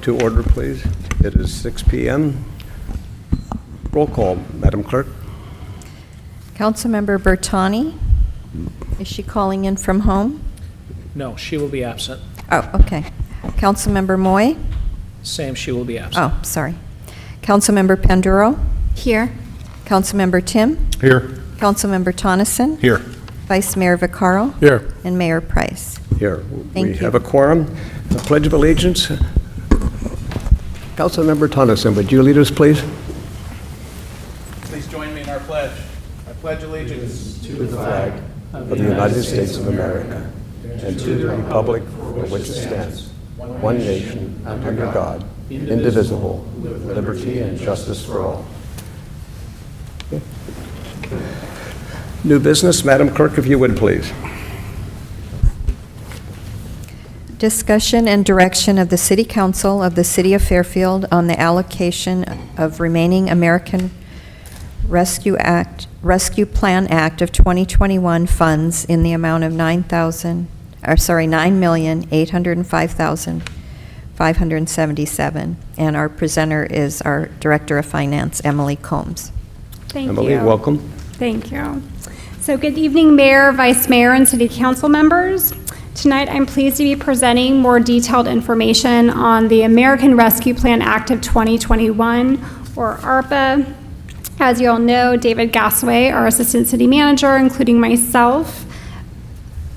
to order, please. It is 6 p.m. Roll call, Madam Clerk. Councilmember Bertani, is she calling in from home? No, she will be absent. Oh, okay. Councilmember Moy? Same, she will be absent. Oh, sorry. Councilmember Panduro? Here. Councilmember Tim? Here. Councilmember Tonneson? Here. Vice Mayor Vaccaro? Here. And Mayor Price. Here. Thank We you. have a quorum. The Pledge of Allegiance. Councilmember Tonneson, would you lead us, please? Please join me in our pledge. I pledge allegiance To the flag of the United States of America and to the republic for which it stands, one nation, under God, indivisible, with liberty and justice for all. New business, Madam Clerk, if you would, please. Discussion and direction of the City Council of the City of Fairfield on the allocation of remaining American Rescue Plan Act of 2021 funds in the amount of $9,805,577. And our presenter is our Director of Finance, Emily Combs. Thank Emily, you. welcome. Thank you. So good evening, Mayor, Vice Mayor, and City Council members. Tonight, I'm pleased to be presenting more detailed information on the American Rescue Plan Act of 2021, or ARPA. As you all know, David Gasway, our Assistant City Manager, including myself,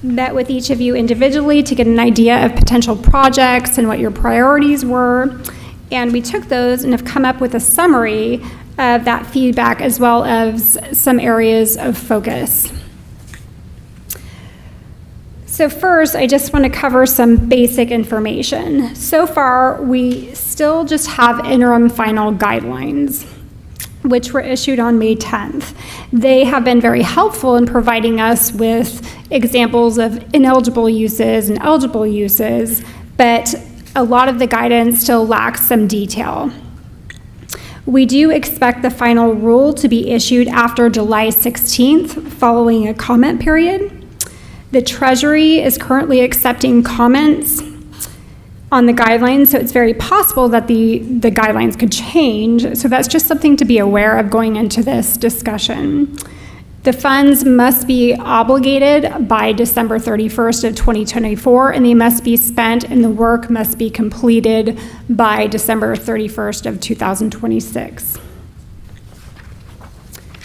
met with each of you individually to get an idea of potential projects and what your priorities were. And we took those and have come up with a summary of that feedback as well as some areas of focus. So first, I just want to cover some basic information. So far, we still just have interim final guidelines, which were issued on May 10th. They have been very helpful in providing us with examples of ineligible uses and eligible uses, but a lot of the guidance still lacks some detail. We do expect the final rule to be issued after July 16th, following a comment period. The Treasury is currently accepting comments on the guidelines, so it's very possible that the guidelines could change. So that's just something to be aware of going into this discussion. The funds must be obligated by December 31st of 2024, and they must be spent and the work must be completed by December 31st of 2026.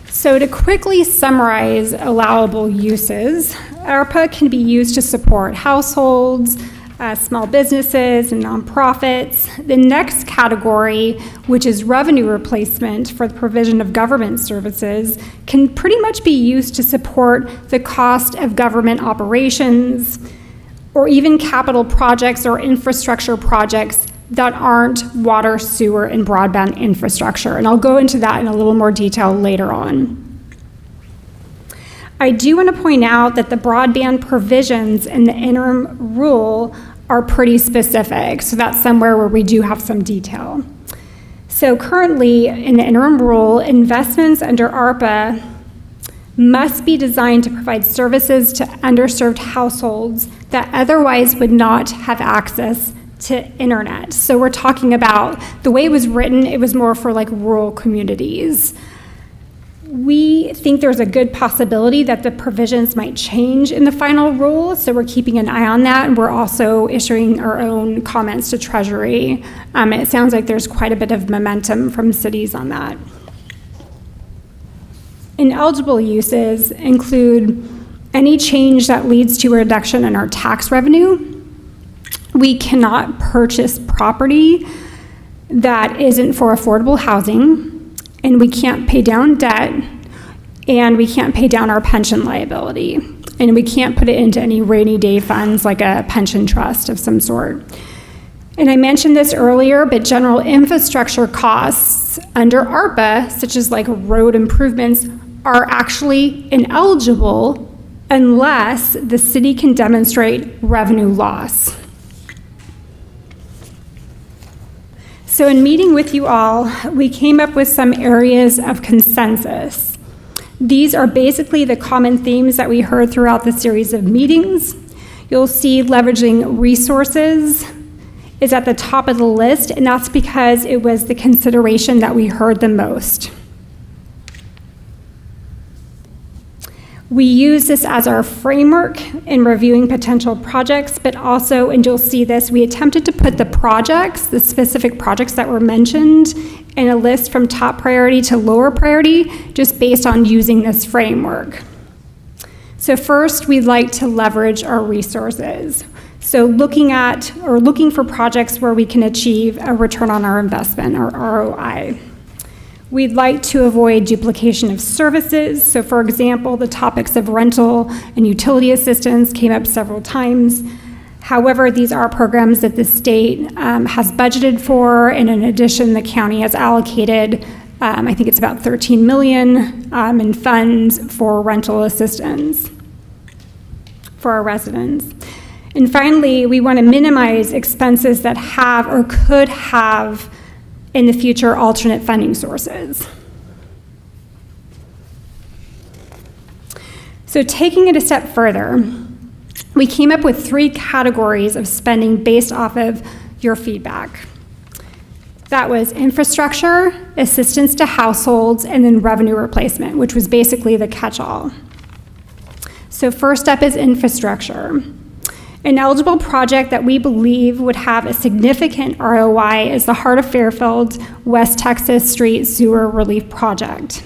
So to quickly summarize allowable uses, ARPA can be used to support households, small businesses, and nonprofits. The next category, which is revenue replacement for the provision of government services, can pretty much be used to support the cost of government operations, or even capital projects or infrastructure projects that aren't water, sewer, and broadband infrastructure. And I'll go into that in a little more detail later on. I do want to point out that the broadband provisions in the interim rule are pretty specific. So that's somewhere where we do have some detail. So currently in the interim rule, investments under ARPA must be designed to provide services to underserved households that otherwise would not have access to internet. So we're talking about, the way it was written, it was more for like rural communities. We think there's a good possibility that the provisions might change in the final rule, so we're keeping an eye on that, and we're also issuing our own comments to Treasury. It sounds like there's quite a bit of momentum from cities on that. Ineligible uses include any change that leads to a reduction in our tax revenue. We cannot purchase property that isn't for affordable housing, and we can't pay down debt, and we can't pay down our pension liability, and we can't put it into any rainy day funds like a pension trust of some sort. And I mentioned this earlier, but general infrastructure costs under ARPA, such as like road improvements, are actually ineligible unless the city can demonstrate revenue loss. So in meeting with you all, we came up with some areas of consensus. These are basically the common themes that we heard throughout the series of meetings. You'll see leveraging resources is at the top of the list, and that's because it was the consideration that we heard the most. We use this as our framework in reviewing potential projects, but also, and you'll see this, we attempted to put the projects, the specific projects that were mentioned, in a list from top priority to lower priority, just based on using this framework. So first, we'd like to leverage our resources. So looking for projects where we can achieve a return on our investment, or ROI. We'd like to avoid duplication of services. So for example, the topics of rental and utility assistance came up several times. However, these are programs that the state has budgeted for, and in addition, the county has allocated, I think it's about $13 million in funds for rental assistance for our residents. And finally, we want to minimize expenses that have or could have in the future alternate funding sources. So taking it a step further, we came up with 3 categories of spending based off of your feedback. That was infrastructure, assistance to households, and then revenue replacement, which was basically the catch-all. So first up is infrastructure. An eligible project that we believe would have a significant ROI is the Heart of Fairfield West Texas Street Sewer Relief Project.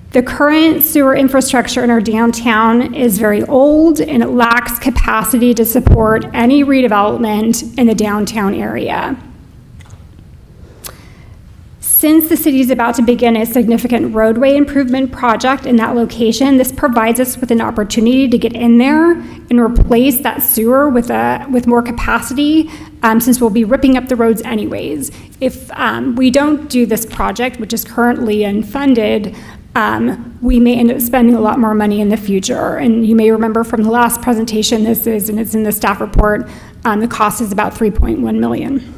The current sewer infrastructure in our downtown is very old, and it lacks capacity to support any redevelopment in the downtown area. Since the city is about to begin a significant roadway improvement project in that location, this provides us with an opportunity to get in there and replace that sewer with more capacity, since we'll be ripping up the roads anyways. If we don't do this project, which is currently unfunded, we may end up spending a lot more money in the future. And you may remember from the last presentation, and it's in the staff report, the cost is about $3.1 million.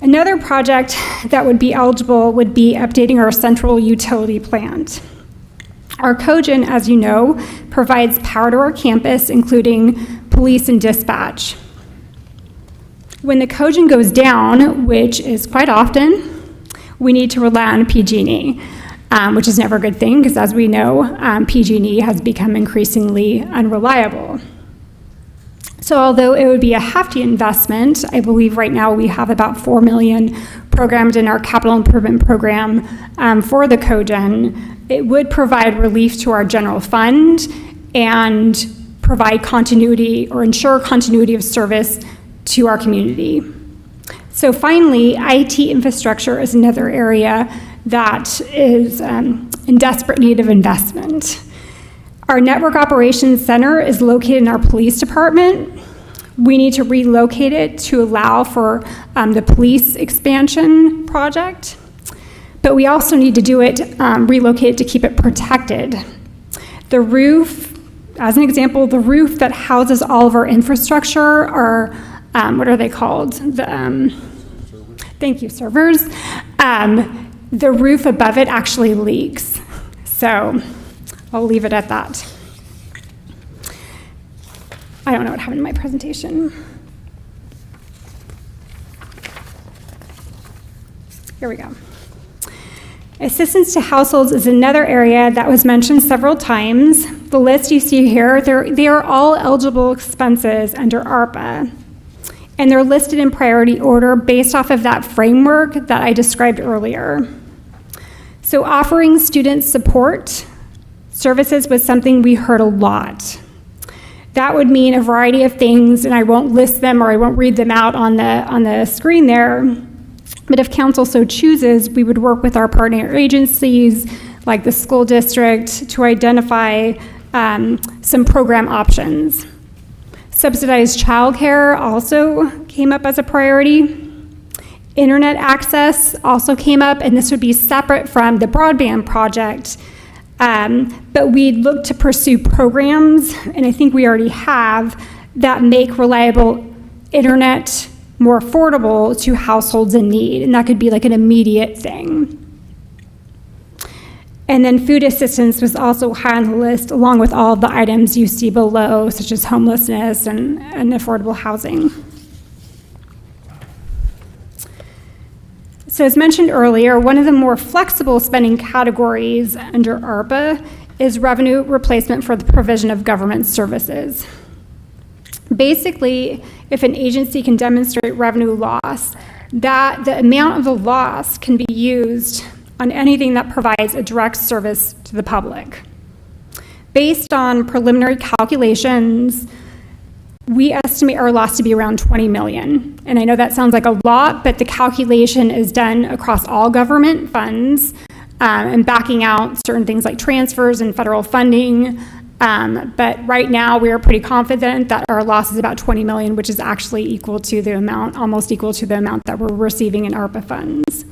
Another project that would be eligible would be updating our central utility plant. Our cogen, as you know, provides power to our campus, including police and dispatch. When the cogen goes down, which is quite often, we need to rely on PG&E, which is never a good thing, because as we know, PG&E has become increasingly unreliable. So although it would be a hefty investment, I believe right now we have about $4 million programmed in our capital improvement program for the cogen. It would provide relief to our general fund and provide continuity or ensure continuity of service to our community. So finally, IT infrastructure is another area that is in desperate need of investment. Our network operations center is located in our police department. We need to relocate it to allow for the police expansion project, but we also need to do it, relocate it to keep it protected. The roof, as an example, the roof that houses all of our infrastructure are, what are they called? Thank you, servers. The roof above it actually leaks. So I'll leave it at that. I don't know what happened to my presentation. Here we go. Assistance to households is another area that was mentioned several times. The list you see here, they are all eligible expenses under ARPA, and they're listed in priority order based off of that framework that I described earlier. So offering student support services was something we heard a lot. That would mean a variety of things, and I won't list them or I won't read them out on the screen there. But if council so chooses, we would work with our partner agencies like the school district to identify some program options. Subsidized childcare also came up as a priority. Internet access also came up, and this would be separate from the broadband project. But we'd look to pursue programs, and I think we already have, that make reliable internet more affordable to households in need, and that could be like an immediate thing. And then food assistance was also high on the list, along with all of the items you see below, such as homelessness and affordable housing. So as mentioned earlier, one of the more flexible spending categories under ARPA is revenue replacement for the provision of government services. Basically, if an agency can demonstrate revenue loss, that the amount of the loss can be used on anything that provides a direct service to the public. Based on preliminary calculations, we estimate our loss to be around 20 million. And I know that sounds like a lot, but the calculation is done across all government funds and backing out certain things like transfers and federal funding. But right now we are pretty confident that our loss is about 20 million, which is actually equal to the amount, almost equal to the amount that we're receiving in ARPA funds.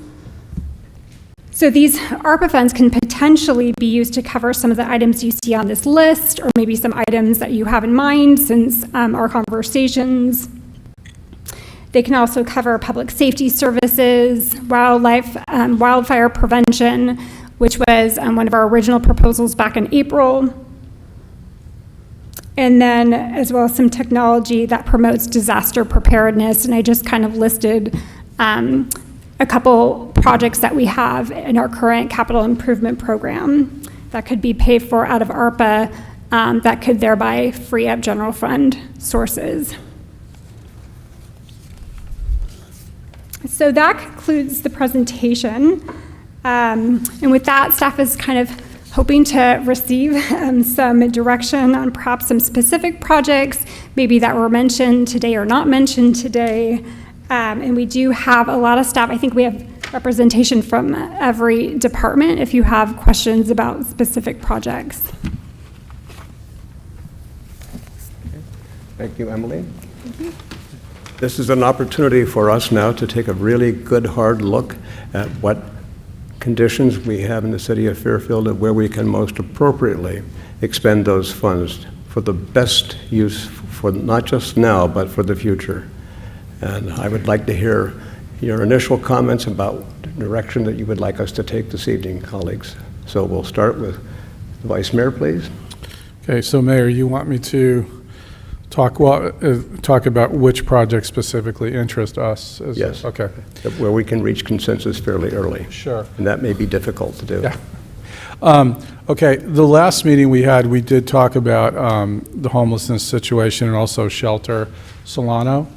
So these ARPA funds can potentially be used to cover some of the items you see on this list, or maybe some items that you have in mind since our conversations. They can also cover public safety services, wildfire prevention, which was one of our original proposals back in April. And then as well as some technology that promotes disaster preparedness. And I just kind of listed a couple projects that we have in our current capital improvement program that could be paid for out of ARPA that could thereby free up general fund sources. So that concludes the presentation. And with that, staff is kind of hoping to receive some direction on perhaps some specific projects, maybe that were mentioned today or not mentioned today. And we do have a lot of staff. I think we have representation from every department if you have questions about specific projects. Thank you, Emily. This is an opportunity for us now to take a really good, hard look at what conditions we have in the city of Fairfield and where we can most appropriately expend those funds for the best use for not just now, but for the future. And I would like to hear your initial comments about the direction that you would like us to take this evening, colleagues. So we'll start with the Vice Mayor, please. Okay, so Mayor, you want me to talk about which projects specifically interest us? Yes. Okay. Where we can reach consensus fairly early. Sure. And that may be difficult to do. Yeah. Okay, the last meeting we had, we did talk about the homelessness situation and also shelter Solano.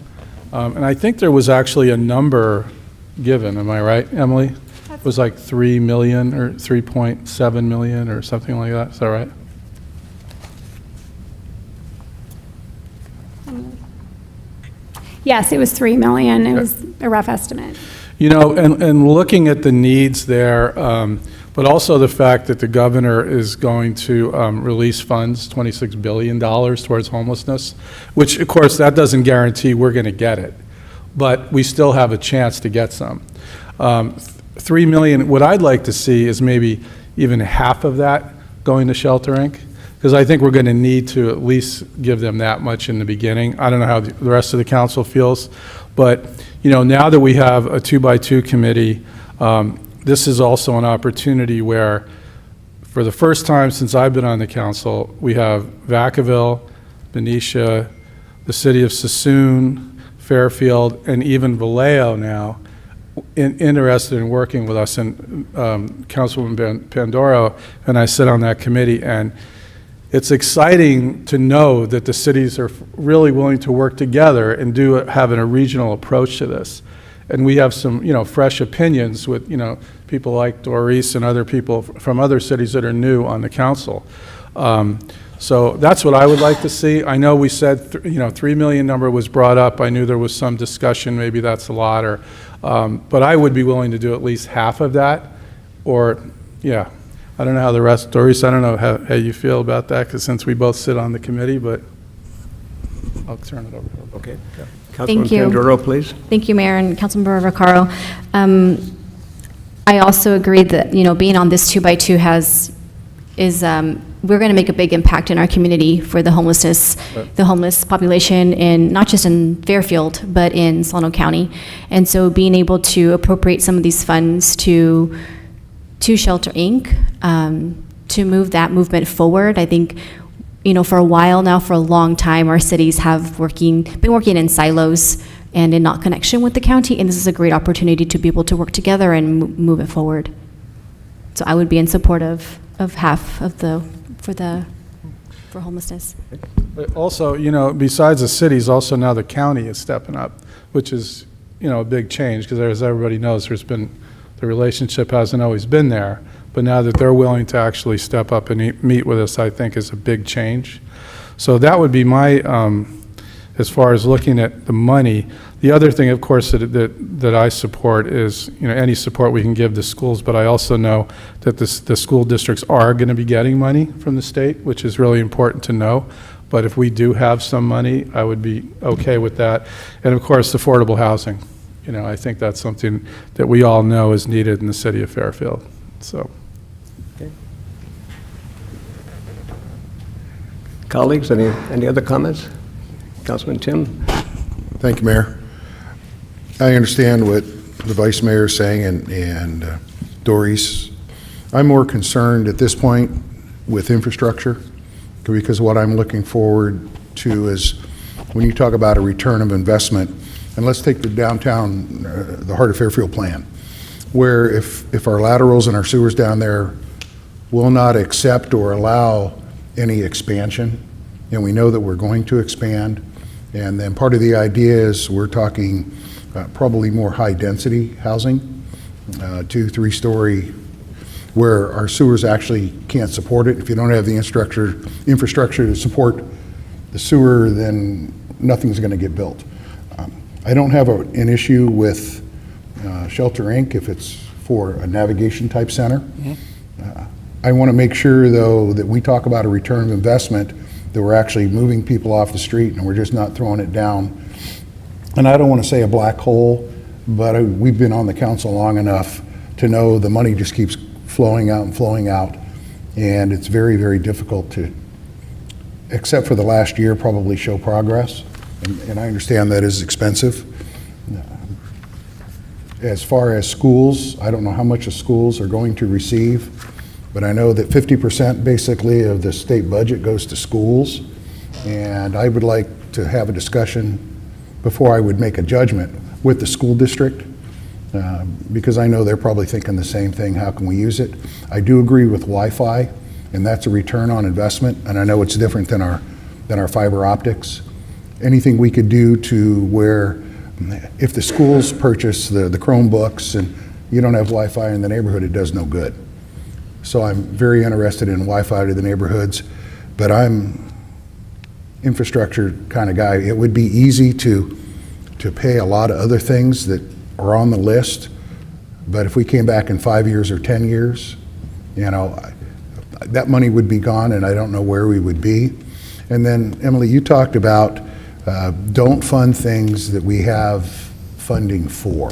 And I think there was actually a number given, am I right, Emily? It was like 3 million or 3.7 million or something like that, is that right? Yes, it was 3 million. It was a rough estimate. You know, and looking at the needs there, but also the fact that the governor is going to release funds, $26 billion towards homelessness, which of course that doesn't guarantee we're going to get it, but we still have a chance to get some. 3 million, what I'd like to see is maybe even half of that going to Shelter Inc., because I think we're going to need to at least give them that much in the beginning. I don't know how the rest of the council feels, but you know, now that we have a 2x2 committee, this is also an opportunity where, for the first time since I've been on the council, we have Vacaville, Benicia, the city of Sassoon, Fairfield, and even Vallejo now interested in working with us. And Councilwoman Pandoro and I sit on that committee, and it's exciting to know that the cities are really willing to work together and having a regional approach to this. And we have some, you know, fresh opinions with, you know, people like Doris and other people from other cities that are new on the council. So that's what I would like to see. I know we said, you know, 3 million number was brought up. I knew there was some discussion, maybe that's a lot, or, but I would be willing to do at least half of that, or, yeah. I don't know how the rest, Doris, I don't know how you feel about that, because since we both sit on the committee, but I'll turn it over to her. Okay. Thank Councilman you. Panduro, please. Thank you, Mayor and Councilmember Vaccaro. I also agree that, you know, being on this 2x2 we're going to make a big impact in our community for the homelessness, the homeless population in, not just in Fairfield, but in Solano County. And so being able to appropriate some of these funds to Shelter Inc. to move that movement forward. I think, for a while now, for a long time, our cities have been working in silos and in not connection with the county, and this is a great opportunity to be able to work together and move it forward. So I would be in support of half of for homelessness. But also, besides the cities, also now the county is stepping up, which is, a big change, because as everybody knows, the relationship hasn't always been there, but now that they're willing to actually step up and meet with us, I think is a big change. So that would be my, as far as looking at the money. The other thing, of course, that I support is, any support we can give the schools, but I also know that the school districts are going to be getting money from the state, which is really important to know. But if we do have some money, I would be okay with that. And of course, affordable housing. I think that's something that we all know is needed in the city of Fairfield. So. Colleagues, any other comments? Councilman Tim? Thank you, Mayor. I understand what the Vice Mayor is saying and Doris. I'm more concerned at this point with infrastructure, because what I'm looking forward to is when you talk about a return of investment, and let's take the downtown, the Heart of Fairfield plan, where if our laterals and our sewers down there will not accept or allow any expansion, and we know that we're going to expand, and then part of the idea is we're talking probably more high-density housing, 2-3-story, where our sewers actually can't support it. If you don't have the infrastructure to support the sewer, then nothing's going to get built. I don't have an issue with Shelter Inc. if it's for a navigation type center. I want to make sure, though, that we talk about a return of investment, that we're actually moving people off the street and we're just not throwing it down. And I don't want to say a black hole, but we've been on the council long enough to know the money just keeps flowing out and flowing out. And it's very, very difficult to, except for the last year, probably show progress. And I understand that is expensive. As far as schools, I don't know how much the schools are going to receive, but I know that 50% basically of the state budget goes to schools. And I would like to have a discussion before I would make a judgment with the school district, because I know they're probably thinking the same thing, how can we use it? I do agree with Wi-Fi, and that's a return on investment, and I know it's different than our fiber optics. Anything we could do to where, if the schools purchase the Chromebooks and you don't have Wi-Fi in the neighborhood, it does no good. So I'm very interested in Wi-Fi to the neighborhoods, but I'm infrastructure kind of guy. It would be easy to pay a lot of other things that are on the list, but if we came back in 5 years or 10 years, that money would be gone, and I don't know where we would be. And then, Emily, you talked about don't fund things that we have funding for.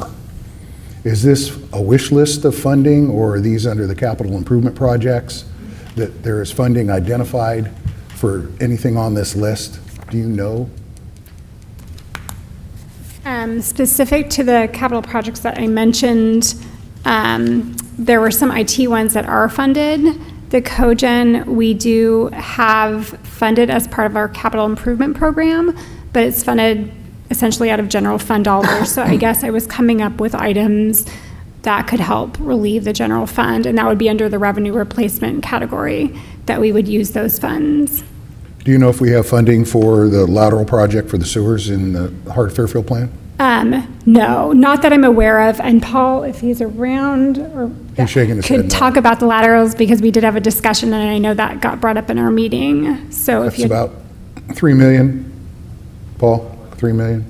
Is this a wish list of funding, or are these under the capital improvement projects that there is funding identified for anything on this list? Do you know? Specific to the capital projects that I mentioned, there were some IT ones that are funded. The cogen we do have funded as part of our capital improvement program, but it's funded essentially out of general fund dollars. So I guess I was coming up with items that could help relieve the general fund, and that would be under the revenue replacement category that we would use those funds. Do you know if we have funding for the lateral project for the sewers in the Heart of Fairfield plan? No, not that I'm aware of. And Paul, if he's around, or He's shaking his head could no. talk about the laterals, because we did have a discussion, and I know that got brought up in our meeting. So if That's you, about 3 million. Paul, 3 million?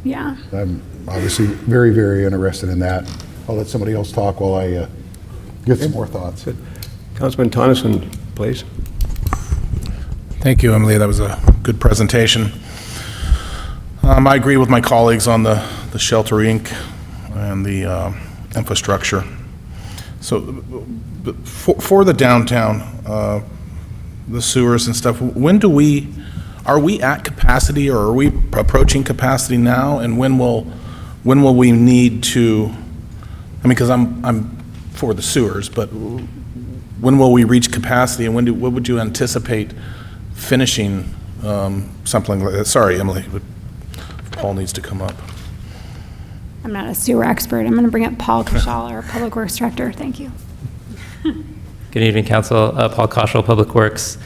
yeah. I'm obviously very, very interested in that. I'll let somebody else talk while I get some more thoughts. Councilman Tonneson, please. Thank you, Emily. That was a good presentation. I agree with my colleagues on the Shelter Inc. and the infrastructure. So for the downtown, the sewers and stuff, are we at capacity, or are we approaching capacity now? And when will we need to, because I'm for the sewers, but when will we reach capacity, and what would you anticipate finishing something like that? Sorry, Emily, but Paul needs to come up. I'm not a sewer expert. I'm going to bring up Paul Kashal, our Public Works Director. Thank you. Good evening, Council. Paul Koschel, Public Works.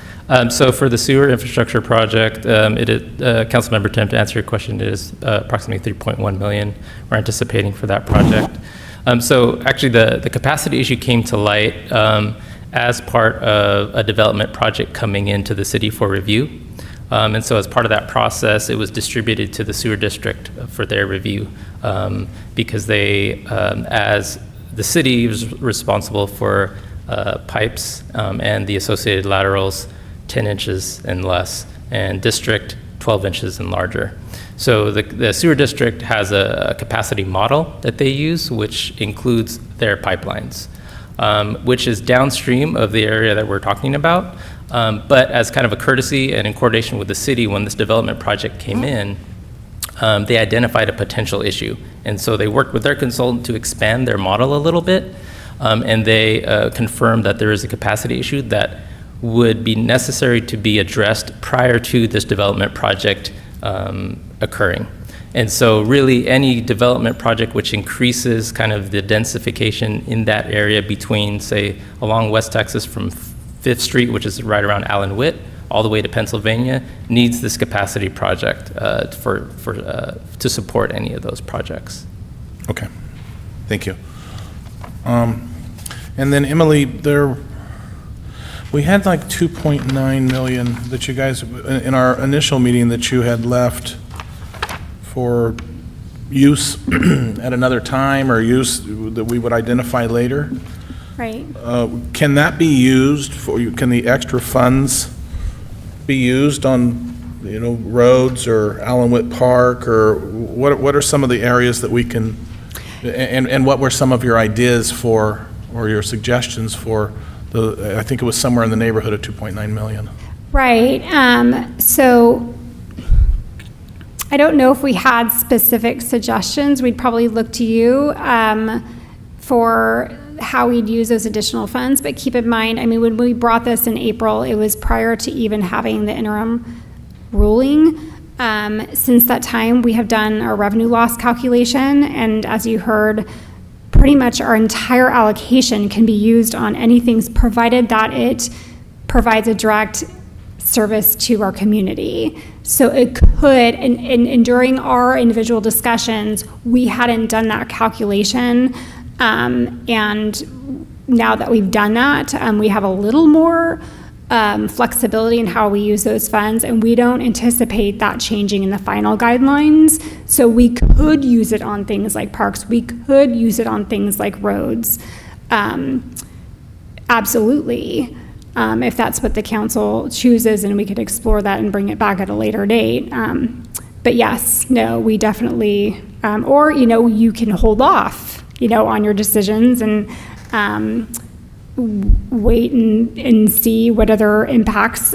So for the sewer infrastructure project, Councilmember Tim, to answer your question, it is approximately $3.1 million we're anticipating for that project. So actually, the capacity issue came to light as part of a development project coming into the city for review. And so as part of that process, it was distributed to the sewer district for their review because they, as the city was responsible for pipes and the associated laterals 10 inches and less, and district 12 inches and larger. So the sewer district has a capacity model that they use, which includes their pipelines, which is downstream of the area that we're talking about. But as kind of a courtesy and in coordination with the city, when this development project came in, they identified a potential issue. And so they worked with their consultant to expand their model a little bit. And they confirmed that there is a capacity issue that would be necessary to be addressed prior to this development project occurring. And so really any development project which increases kind of the densification in that area between, say, along West Texas from 5th Street, which is right around Allen Witt, all the way to Pennsylvania, needs this capacity project to support any of those projects. Okay, thank you. And then Emily, we had like 2.9 million that you guys, in our initial meeting, that you had left for use at another time or use that we would identify later. Right. Can that be used can the extra funds be used on, roads or Allen Witt Park, or what are some of the areas that we can, and what were some of your ideas for, or your suggestions for I think it was somewhere in the neighborhood of 2.9 million. Right. So I don't know if we had specific suggestions. We'd probably look to you for how we'd use those additional funds. But keep in mind, when we brought this in April, it was prior to even having the interim ruling. Since that time, we have done our revenue loss calculation. And as you heard, pretty much our entire allocation can be used on anything provided that it provides a direct service to our community. So it could, and during our individual discussions, we hadn't done that calculation. And now that we've done that, we have a little more flexibility in how we use those funds, and we don't anticipate that changing in the final guidelines. So we could use it on things like parks. We could use it on things like roads. Absolutely. If that's what the council chooses, and we could explore that and bring it back at a later date. But yes, no, we definitely, or, you can hold off, on your decisions and wait and see what other impacts,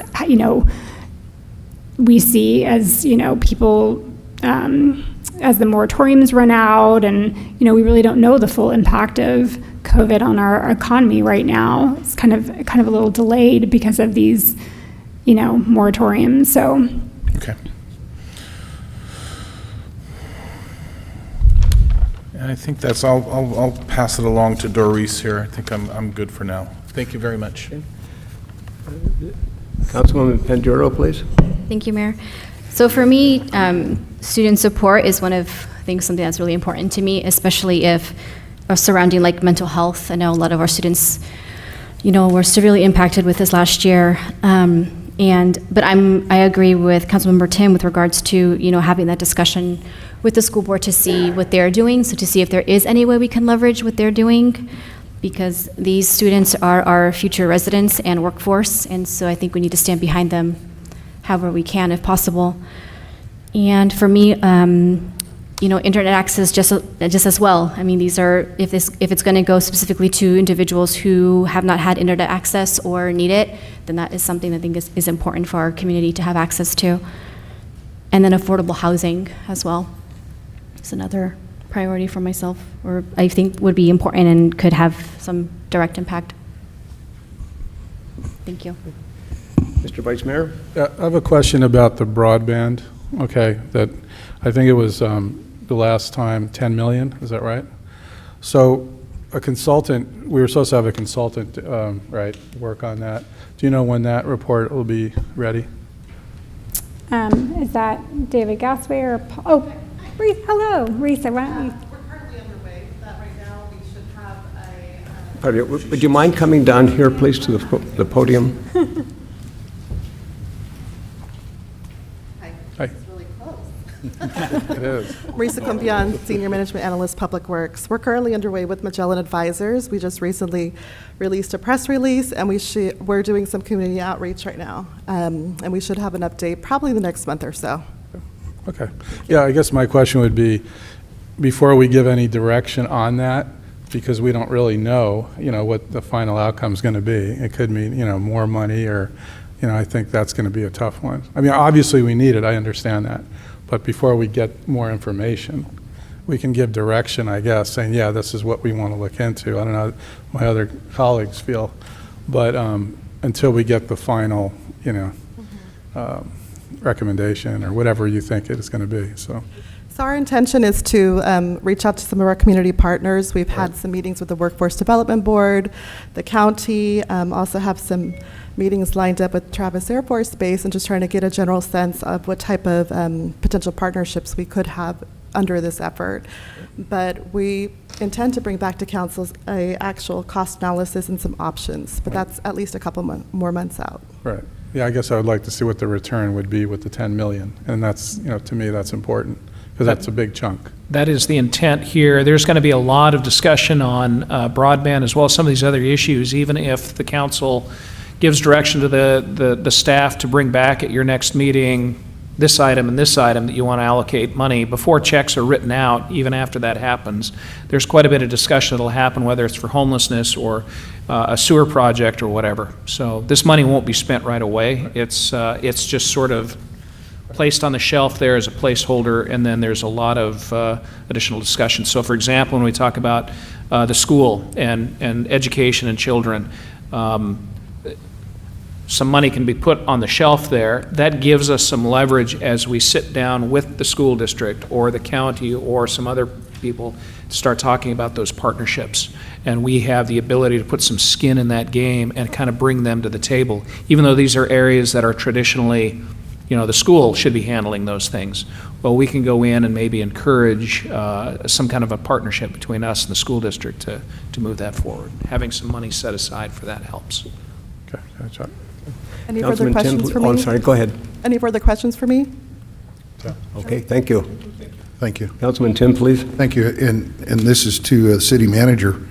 we see as, people, as the moratoriums run out, and, we really don't know the full impact of COVID on our economy right now. It's kind of a little delayed because of these, moratoriums, so. Okay. And I think that's, I'll pass it along to Doris here. I think I'm good for now. Thank you very much. Councilwoman Panduro, please. Thank you, Mayor. So for me, student support is something that's really important to me, especially if surrounding like mental health. I know a lot of our students, were severely impacted with this last year. But I agree with Councilmember Tim with regards to, having that discussion with the school board to see what they're doing, so to see if there is any way we can leverage what they're doing, because these students are our future residents and workforce, and so I think we need to stand behind them however we can if possible. And for me, internet access just as well. These are, if it's going to go specifically to individuals who have not had internet access or need it, then that is something I think is important for our community to have access to. And then affordable housing as well is another priority for myself, or I think would be important and could have some direct impact. Thank you. Mr. Vice Mayor? I have a question about the broadband, okay, that, I think it was the last time 10 million, is that right? So a consultant, we were supposed to have a consultant, right, work on that. Do you know when that report will be ready? Is that David Gasway or, Reese, hello, Reese, why don't you? We're currently underway with that right now. We should have a, Pardon me, would you mind coming down here, please, to the podium? Hi. it's really close. It is. Marisa Kumpian, Senior Management Analyst, Public Works. We're currently underway with Magellan Advisors. We just recently released a press release, and we're doing some community outreach right now. And we should have an update probably the next month or so. Okay. Yeah, I guess my question would be, before we give any direction on that, because we don't really know, what the final outcome's going to be. It could mean, more money or, I think that's going to be a tough one. I mean, obviously we need it, I understand that. But before we get more information, we can give direction, I guess, saying, yeah, this is what we want to look into. I don't know how my other colleagues feel. But until we get the final, recommendation or whatever you think it is going to be, so. So our intention is to reach out to some of our community partners. We've had some meetings with the Workforce Development Board, the county, also have some meetings lined up with Travis Air Force Base, and just trying to get a general sense of what type of potential partnerships we could have under this effort. But we intend to bring back to council a actual cost analysis and some options, but that's at least a couple more months out. Right. Yeah, I guess I would like to see what the return would be with the 10 million. And that's, to me, that's important, because that's a big chunk. That is the intent here. There's going to be a lot of discussion on broadband as well as some of these other issues, even if the council gives direction to the staff to bring back at your next meeting this item and this item that you want to allocate money. Before checks are written out, even after that happens, there's quite a bit of discussion that'll happen, whether it's for homelessness or a sewer project or whatever. So this money won't be spent right away. It's just sort of placed on the shelf there as a placeholder, and then there's a lot of additional discussion. So for example, when we talk about the school and education and children, some money can be put on the shelf there. That gives us some leverage as we sit down with the school district or the county or some other people to start talking about those partnerships. And we have the ability to put some skin in that game and kind of bring them to the table, even though these are areas that are traditionally, the school should be handling those things. Well, we can go in and maybe encourage some kind of a partnership between us and the school district to move that forward. Having some money set aside for that helps. Okay, gotcha. Any further Councilman questions for me? Oh, I'm sorry, go ahead. Any further questions for me? Okay, thank you. Thank you. Councilman Tim, please. Thank you. And this is to the city manager.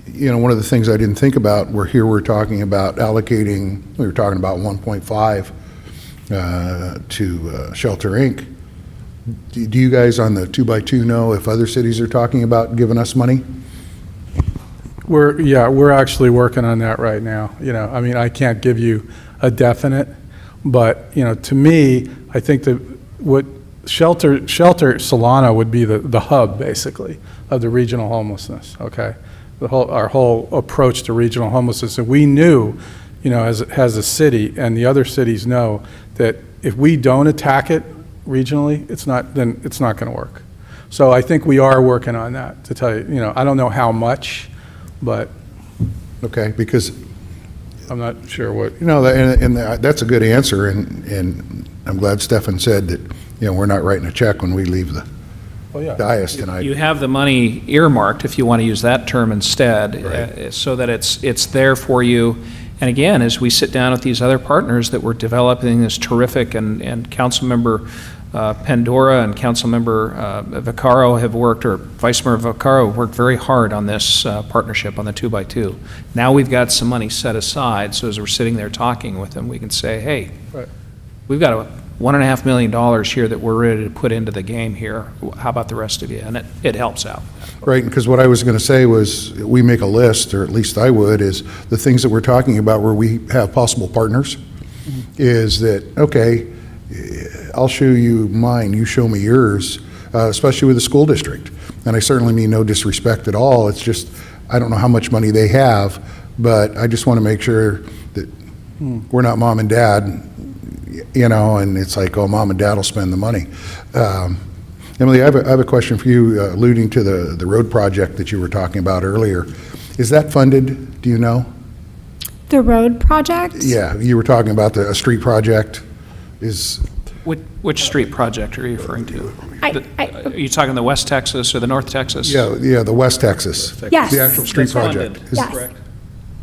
One of the things I didn't think about, we're talking about allocating, we were talking about 1.5 to Shelter Inc. Do you guys on the 2x2 know if other cities are talking about giving us money? We're actually working on that right now. I mean, I can't give you a definite, but, to me, I think that what Shelter Solana would be the hub, basically, of the regional homelessness, okay? Our whole approach to regional homelessness. And we knew, as a city, and the other cities know, that if we don't attack it regionally, then it's not going to work. So I think we are working on that, to tell you. I don't know how much, but Okay, because, I'm not sure what. and that's a good answer, and I'm glad Stefan said that, we're not writing a check when we leave the dais tonight. You have the money earmarked, if you want to use that term instead, Right. so that it's there for you. And again, as we sit down with these other partners that we're developing this terrific, and Councilmember Pandora and Councilmember Vaccaro have worked, or Vice Mayor Vaccaro worked very hard on this partnership on the 2x2. Now we've got some money set aside, so as we're sitting there talking with them, we can say, hey, Right. we've got $1.5 million here that we're ready to put into the game here. How about the rest of you? And it helps out. Right, because what I was going to say was, we make a list, or at least I would, is the things that we're talking about where we have possible partners, is that, okay, I'll show you mine, you show me yours, especially with the school district. And I certainly mean no disrespect at all, it's just, I don't know how much money they have, but I just want to make sure that We're not mom and dad, you know, and it's like, oh, mom and dad will spend the money. Emily, I have a question for you, alluding to the road project that you were talking about earlier. Is that funded, do you know? The road project? Yeah, you were talking about a street project. Is Which street project are you referring to? Are you talking the West Texas or the North Texas? yeah, the West Texas. Yes. The actual street That's funded. project. Is Yes. Correct.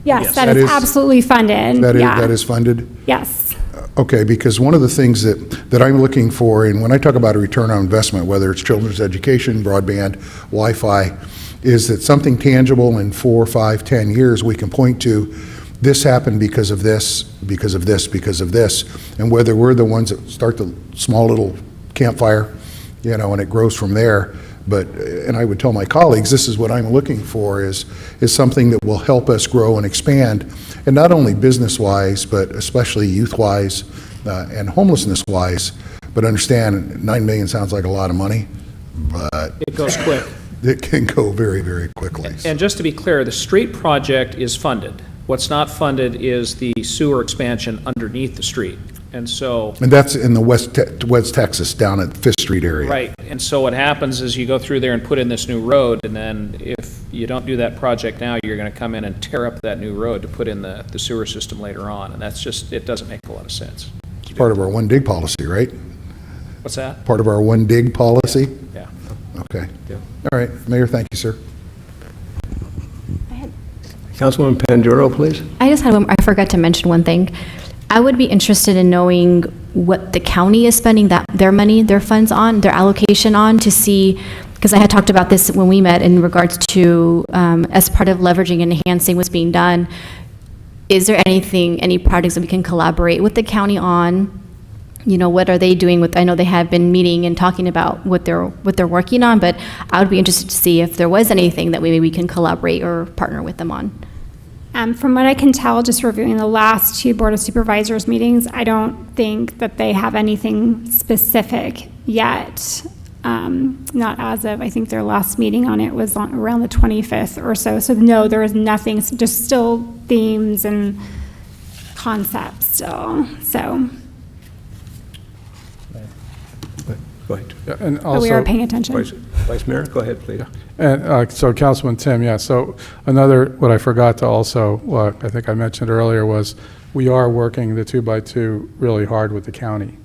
Yes, that That is is- absolutely funded. Yeah. that is funded? Yes. Okay, because one of the things that I'm looking for, and when I talk about a return on investment, whether it's children's education, broadband, Wi-Fi, is that something tangible in 4, 5, 10 years we can point to, this happened because of this, because of this, because of this, and whether we're the ones that start the small little campfire, you know, and it grows from there. But, and I would tell my colleagues, this is what I'm looking for, is something that will help us grow and expand, and not only business-wise, but especially youth-wise and homelessness-wise. But understand, $9 million sounds like a lot of money, but It goes quick. it can go very, very quickly. And just to be clear, the street project is funded. What's not funded is the sewer expansion underneath the street. And so, And that's in the West Texas, down at Fifth Street area. right, and so what happens is you go through there and put in this new road, and then if you don't do that project now, you're gonna come in and tear up that new road to put in the sewer system later on, and that's just, it doesn't make a lot of sense. It's part of our one dig policy, right? What's that? Part of our one dig policy? Yeah. Okay. All right, Mayor, thank you, sir. Councilwoman Panduro, please. I just had one, I forgot to mention one thing. I would be interested in knowing what the county is spending their money, their funds on, their allocation on, to see, because I had talked about this when we met in regards to, as part of leveraging and enhancing what's being done, is there anything, any projects that we can collaborate with the county on? You know, what are they doing with, I know they have been meeting and talking about what they're working on, but I would be interested to see if there was anything that maybe we can collaborate or partner with them on. From what I can tell, just reviewing the last 2 Board of Supervisors meetings, I don't think that they have anything specific yet. Not as of, I think their last meeting on it was around the 25th or so. So no, there is nothing, just still themes and concepts still, so. Go ahead. Yeah, and But we are also, paying attention. Vice Mayor, go ahead, please. and so Councilman Tim, yeah, so another, what I forgot to also, what I think I mentioned earlier was, we are working the 2x2 really hard with the county,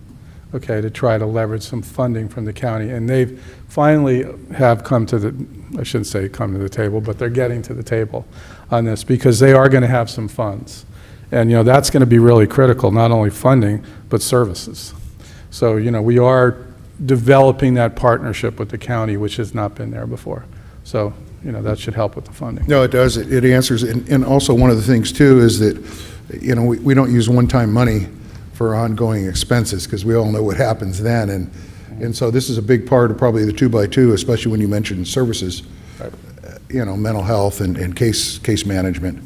okay, to try to leverage some funding from the county. And they've finally have come to the, I shouldn't say come to the table, but they're getting to the table on this, because they are going to have some funds. And, you know, that's going to be really critical, not only funding, but services. So, you know, we are developing that partnership with the county, which has not been there before. So, you know, that should help with the funding. No, it does. It answers, and also one of the things too is that, you know, we don't use one-time money for ongoing expenses, because we all know what happens then. And so this is a big part of probably the 2x2, especially when you mention services, you know, mental health and case management.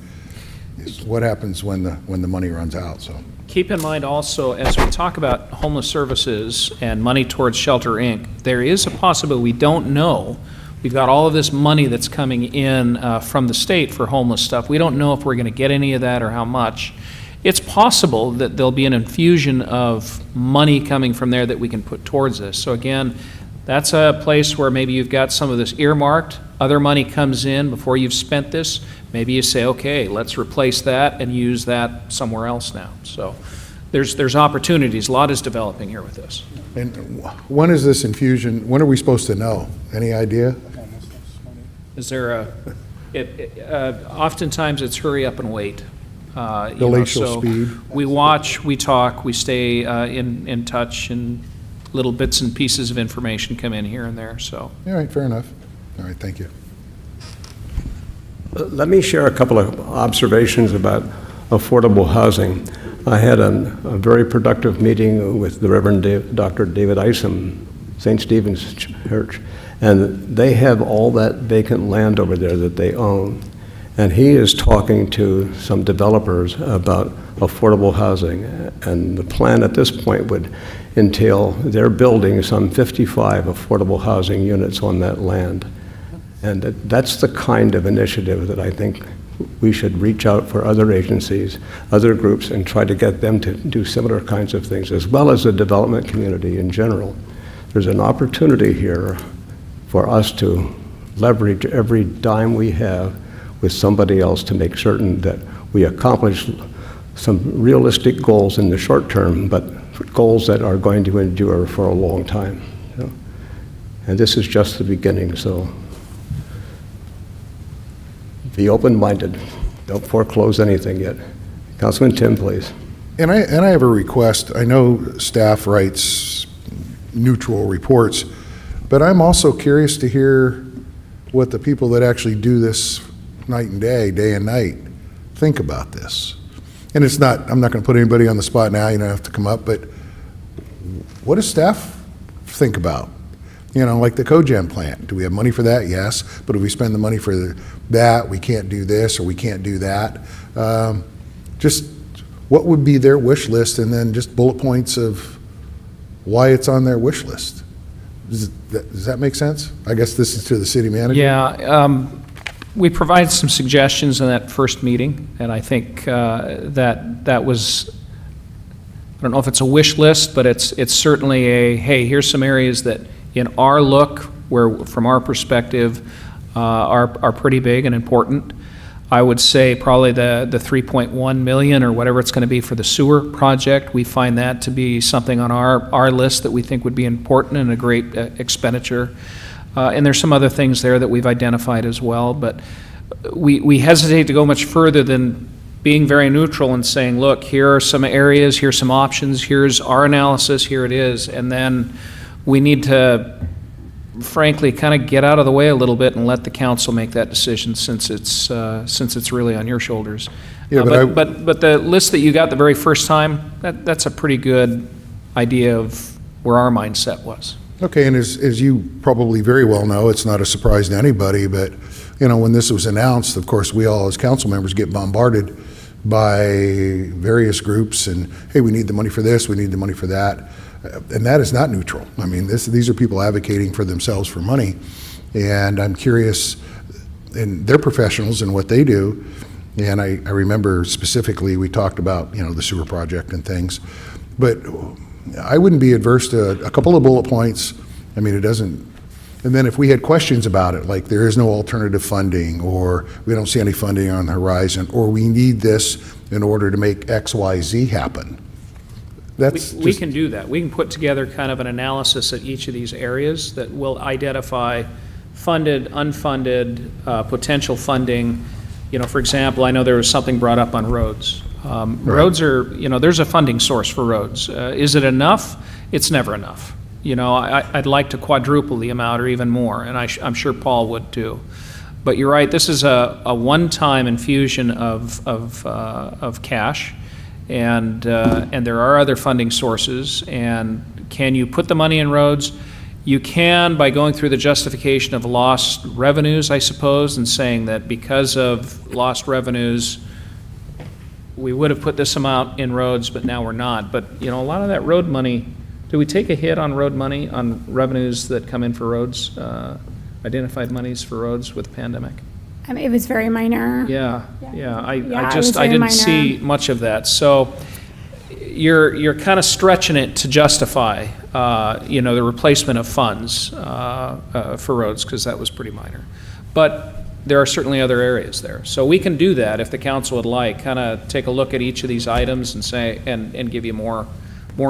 Is what happens when the money runs out, so. Keep in mind also, as we talk about homeless services and money towards Shelter Inc., there is a possibility, we don't know, we've got all of this money that's coming in from the state for homeless stuff. We don't know if we're going to get any of that or how much. It's possible that there'll be an infusion of money coming from there that we can put towards this. So again, that's a place where maybe you've got some of this earmarked, other money comes in before you've spent this. Maybe you say, okay, let's replace that and use that somewhere else now. So there's opportunities. A lot is developing here with this. And when is this infusion, when are we supposed to know? Any idea? Is there oftentimes it's hurry up and wait. Glacial speed. We watch, we talk, we stay in touch, and little bits and pieces of information come in here and there, so. All right, fair enough. All right, thank you. Let me share a couple of observations about affordable housing. I had a very productive meeting with the Reverend Dr. David Isom, St. Stephen's Church, and they have all that vacant land over there that they own. And he is talking to some developers about affordable housing. And the plan at this point would entail they're building some 55 affordable housing units on that land. And that's the kind of initiative that I think we should reach out for other agencies, other groups, and try to get them to do similar kinds of things, as well as the development community in general. There's an opportunity here for us to leverage every dime we have with somebody else to make certain that we accomplish some realistic goals in the short term, but goals that are going to endure for a long time. And this is just the beginning, so be open-minded. Don't foreclose anything yet. Councilman Tim, please. And I have a request. I know staff writes neutral reports, but I'm also curious to hear what the people that actually do this night and day and night, think about this. And it's not, I'm not going to put anybody on the spot now, you don't have to come up, but what does staff think about? You know, like the cogen plant. Do we have money for that? Yes. But if we spend the money for that, we can't do this or we can't do that. Just what would be their wish list, and then just bullet points of why it's on their wish list. Does that make sense? I guess this is to the city manager. Yeah, we provided some suggestions in that first meeting, and I think that was, I don't know if it's a wish list, but it's certainly a, hey, here's some areas that in our look, where from our perspective, are pretty big and important. I would say probably the 3.1 million or whatever it's going to be for the sewer project, we find that to be something on our list that we think would be important and a great expenditure. And there's some other things there that we've identified as well, but we hesitate to go much further than being very neutral and saying, look, here are some areas, here's some options, here's our analysis, here it is, and then we need to, frankly, kind of get out of the way a little bit and let the council make that decision, since it's really on your shoulders. Yeah, but the list that you got the very first time, that's a pretty good idea of where our mindset was. Okay, and as you probably very well know, it's not a surprise to anybody, but you know, when this was announced, of course, we all as council members get bombarded by various groups and, hey, we need the money for this, we need the money for that. And that is not neutral. I mean, these are people advocating for themselves for money. And I'm curious, and they're professionals in what they do. And I remember specifically we talked about, you know, the sewer project and things. But I wouldn't be adverse to a couple of bullet points. I mean, it doesn't, and then if we had questions about it, like there is no alternative funding, or we don't see any funding on the horizon, or we need this in order to make X, Y, Z happen. We can do that. We can put together kind of an analysis at each of these areas that will identify funded, unfunded, potential funding. You know, for example, I know there was something brought up on roads. Roads are, you know, there's a funding source for roads. Is it enough? It's never enough. You know, I'd like to quadruple the amount or even more, and I'm sure Paul would too. But you're right, this is a one-time infusion of cash. And there are other funding sources. And can you put the money in roads? You can by going through the justification of lost revenues, I suppose, and saying that because of lost revenues, we would have put this amount in roads, but now we're not. But, you know, a lot of that road money, do we take a hit on road money, on revenues that come in for roads, identified monies for roads with the pandemic? It was very minor. Yeah. I very didn't minor. see much of that. So you're kind of stretching it to justify, you know, the replacement of funds for roads, because that was pretty minor. But there are certainly other areas there. So we can do that if the council would like, kind of take a look at each of these items and say, and give you more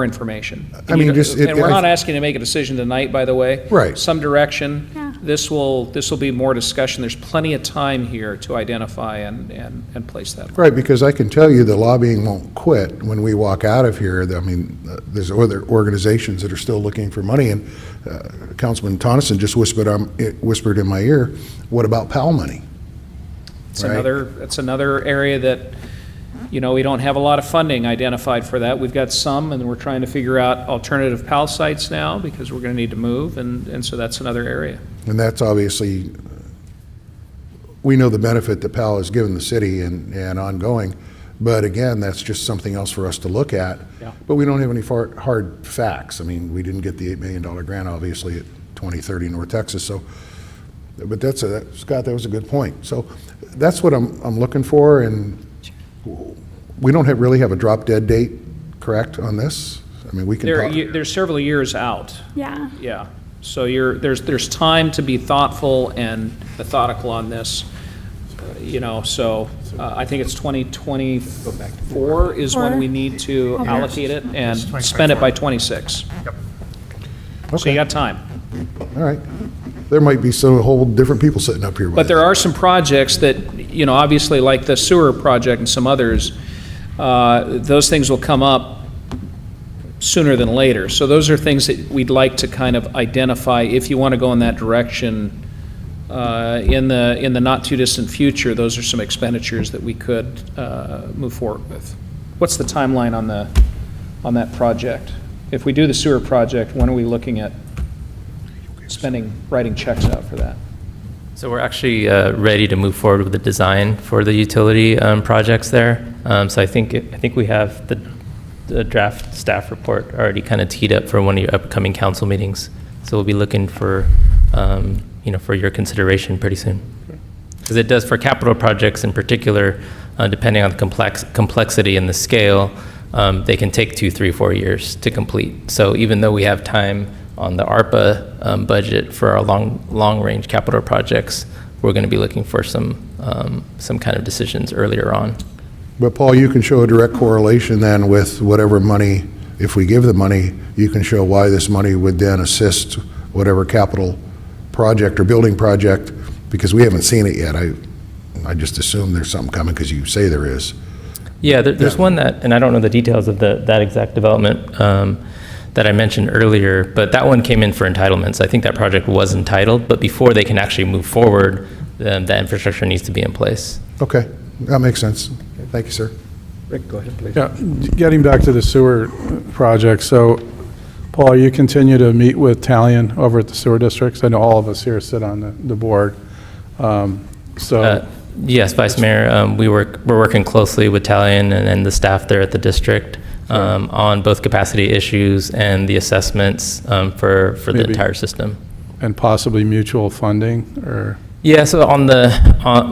information. I mean, And we're not asking to make a decision tonight, by the way. Right. Some direction. Yeah. This will be more discussion. There's plenty of time here to identify and place that. Right, because I can tell you the lobbying won't quit when we walk out of here. I mean, there's other organizations that are still looking for money, and Councilman Tonneson just whispered in my ear, what about PAL money? It's Right. another area that, you know, we don't have a lot of funding identified for that. We've got some, and we're trying to figure out alternative PAL sites now because we're going to need to move, and so that's another area. And that's obviously, we know the benefit that PAL has given the city and ongoing, but again, that's just something else for us to look at. Yeah. But we don't have any hard facts. I mean, we didn't get the $8 million grant, obviously, at 2030 North Texas, so, but Scott, that was a good point. So that's what I'm looking for, and we don't really have a drop-dead date, correct, on this? I mean, we can talk. There's several years out. Yeah. Yeah, so there's time to be thoughtful and methodical on this, so I think it's 2024 is when we need to allocate it and spend it by 26. So you Okay. got time. All right. There might be some whole different people sitting up here. But there are some projects that, obviously like the sewer project and some others, those things will come up sooner than later. So those are things that we'd like to kind of identify if you want to go in that direction. In the not too distant future, those are some expenditures that we could move forward with. What's the timeline on that project? If we do the sewer project, when are we looking at writing checks out for that? So we're actually ready to move forward with the design for the utility projects there. So I think we have the draft staff report already kind of teed up for one of your upcoming council meetings. So we'll be looking for, for your consideration pretty soon. Because it does, for capital projects in particular, depending on the complexity and the scale, they can take 2, 3, 4 years to complete. So even though we have time on the ARPA budget for our long-range capital projects, we're going to be looking for some kind of decisions earlier on. But Paul, you can show a direct correlation then with whatever money, if we give the money, you can show why this money would then assist whatever capital project or building project, because we haven't seen it yet. I just assume there's something coming because you say there is. Yeah, there's one that, and I don't know the details of that exact development that I mentioned earlier, but that one came in for entitlements. I think that project was entitled, but before they can actually move forward, that infrastructure needs to be in place. Okay, that makes sense. Thank you, sir. Rick, go ahead, please. Yeah, getting back to the sewer project, so, Paul, you continue to meet with Talion over at the sewer districts? I know all of us here sit on the board. Yes, Vice Mayor, we're working closely with Talion and the staff there at the district on both capacity issues and the assessments for the entire system. And possibly mutual funding, or? Yeah, so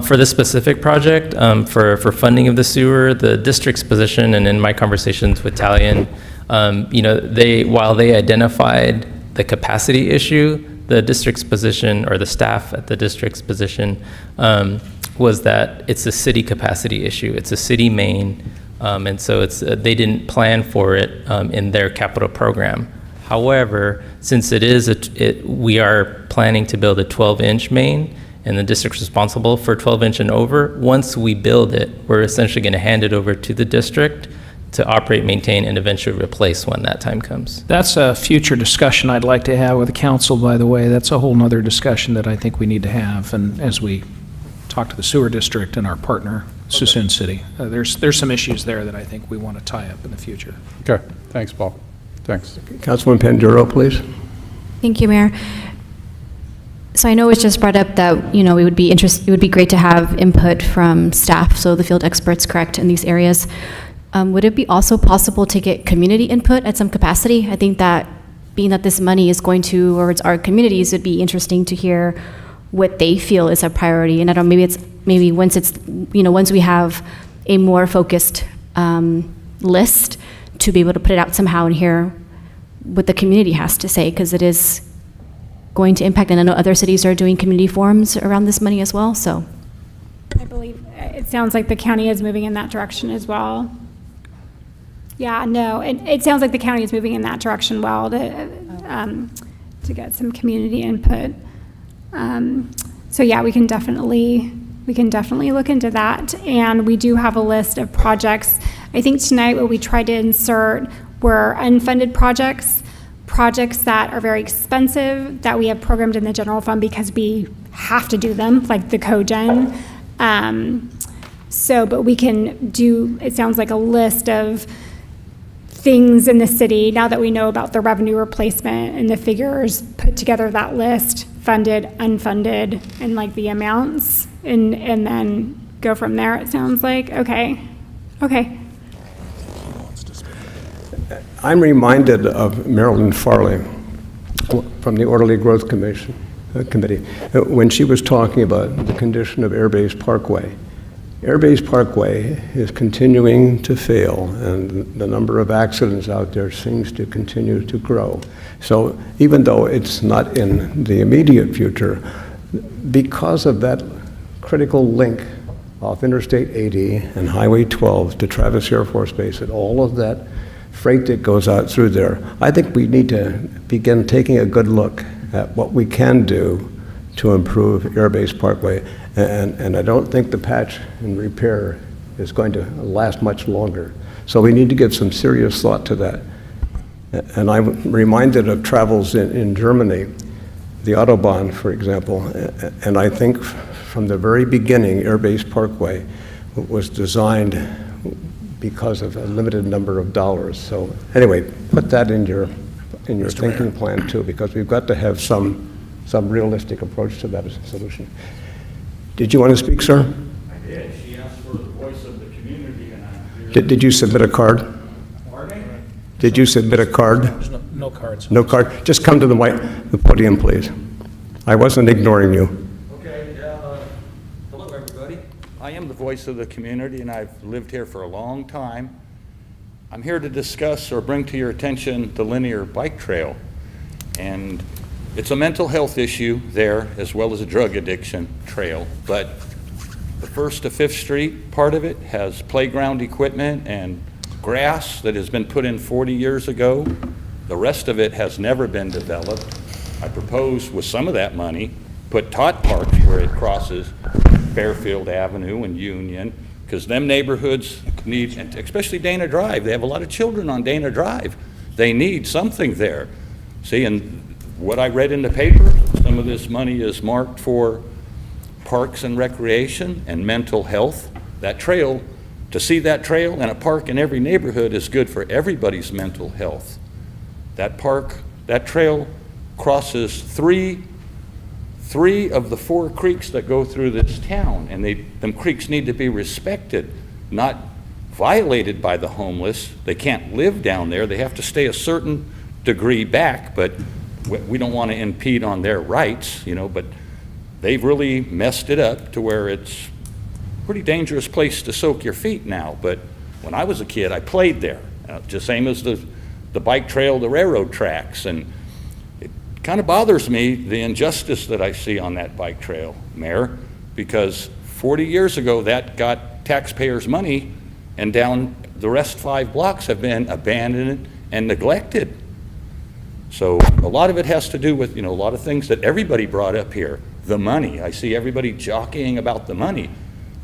for this specific project, for funding of the sewer, the district's position, and in my conversations with Talion, while they identified the capacity issue, the district's position, or the staff at the district's position, was that it's a city capacity issue. It's a city main, and so they didn't plan for it in their capital program. However, since we are planning to build a 12-inch main, and the district's responsible for 12-inch and over, once we build it, we're essentially going to hand it over to the district to operate, maintain, and eventually replace when that time comes. That's a future discussion I'd like to have with the council, by the way. That's a whole nother discussion that I think we need to have, and as we talk to the sewer district and our partner, Suisun City. There's some issues there that I think we want to tie up in the future. Okay, thanks, Paul. Thanks. Councilman Panduro, please. Thank you, Mayor. So I know it's just brought up that, it would be great to have input from staff, so the field experts, correct, in these areas. Would it be also possible to get community input at some capacity? I think that being that this money is going towards our communities, it'd be interesting to hear what they feel is a priority. And I don't know, maybe once we have a more focused list, to be able to put it out somehow and hear what the community has to say, because it is going to impact, and I know other cities are doing community forums around this money as well, so. I believe it sounds like the county is moving in that direction as well. Yeah, no, it sounds like the county is moving in that direction well to get some community input. So yeah, we can definitely look into that. And we do have a list of projects. I think tonight what we tried to insert were unfunded projects that are very expensive, that we have programmed in the general fund because we have to do them, like the cogen. But we can do, it sounds like a list of things in the city, now that we know about the revenue replacement and the figures, put together that list, funded, unfunded, and like the amounts, and then go from there, it sounds like. Okay. I'm reminded of Marilyn Farley from the Orderly Growth Commission, committee, when she was talking about the condition of Airbase Parkway. Airbase Parkway is continuing to fail, and the number of accidents out there seems to continue to grow. So even though it's not in the immediate future, because of that critical link off Interstate 80 and Highway 12 to Travis Air Force Base and all of that freight that goes out through there, I think we need to begin taking a good look at what we can do to improve Airbase Parkway. And I don't think the patch and repair is going to last much longer. So we need to give some serious thought to that. And I'm reminded of travels in Germany, the Autobahn, for example, and I think from the very beginning, Airbase Parkway was designed because of a limited number of dollars. So anyway, put that in your thinking plan too, because we've got to have some realistic approach to that as a solution. Did you want to speak, sir? I did. She asked for the voice of the community, and I'm here. Did you submit a card? Pardon? Did you submit a card? There's no cards. No card? Just come to the podium, please. I wasn't ignoring you. Okay, hello, everybody. I am the voice of the community, and I've lived here for a long time. I'm here to discuss or bring to your attention the linear bike trail. And it's a mental health issue there, as well as a drug addiction trail. But the 1st to 5th Street part of it has playground equipment and grass that has been put in 40 years ago. The rest of it has never been developed. I propose with some of that money, put Tot Park where it crosses Fairfield Avenue and Union, because them neighborhoods need, and especially Dana Drive, they have a lot of children on Dana Drive. They need something there. See, and what I read in the paper, some of this money is marked for parks and recreation and mental health. That trail, to see that trail and a park in every neighborhood is good for everybody's mental health. That park, that trail crosses three of the 4 creeks that go through this town, and them creeks need to be respected, not violated by the homeless. They can't live down there. They have to stay a certain degree back, but we don't want to impede on their rights, you know, but they've really messed it up to where it's a pretty dangerous place to soak your feet now. But when I was a kid, I played there, just same as the bike trail, the railroad tracks, and it kind of bothers me, the injustice that I see on that bike trail, Mayor, because 40 years ago, that got taxpayers' money, and down the rest 5 blocks have been abandoned and neglected. So a lot of it has to do with, you know, a lot of things that everybody brought up here. The money. I see everybody jockeying about the money.